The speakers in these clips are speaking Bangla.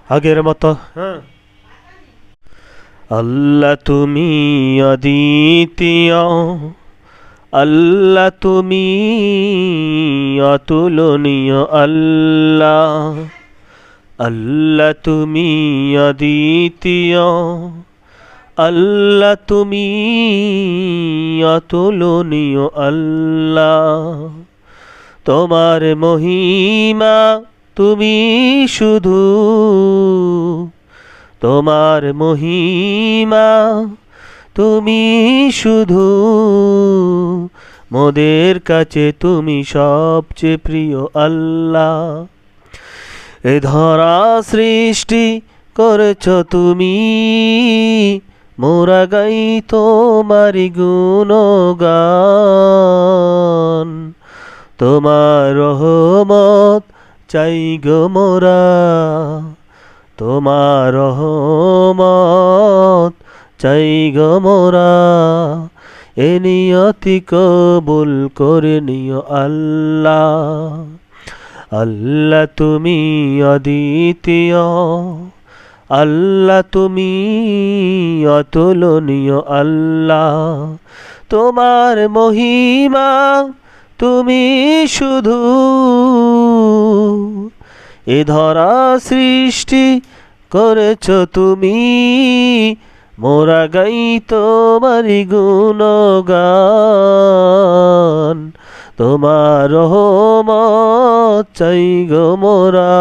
আগের মতো। হ্যাঁ, আল্লাহ তুমি অদ্বিতীয়, আল্লাহ তুমি অতুলনীয়, আল্লাহ আল্লাহ তুমি অদ্বিতীয়, আল্লাহ তুমি অতুলনীয়, আল্লাহ তোমার মহিমা তুমি শুধু, তোমার মহিমা তুমি শুধু, মোদের কাছে তুমি সবচেয়ে প্রিয়, আল্লাহ এ ধরা সৃষ্টি করেছ তুমি, মোরা গাই তোমারি গুণগান, তোমার রহমত চাই গো মোরা, তোমার রহমত চাই গো মোরা, এ নিয়তি কবুল করে নিও, আল্লাহ আল্লাহ তুমি অদ্বিতীয়, আল্লাহ তুমি অতুলনীয়, আল্লাহ তোমার মহিমা তুমি শুধু, এ ধরা সৃষ্টি করেছ তুমি, মোরা গাই তোমারি গুণগান, তোমার রহমত চাই গো মোরা,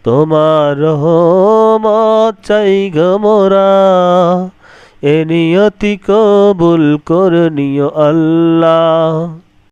তোমার রহমত চাই গো মোরা, এ নিয়তি কবুল করে নিও, আল্লাহ।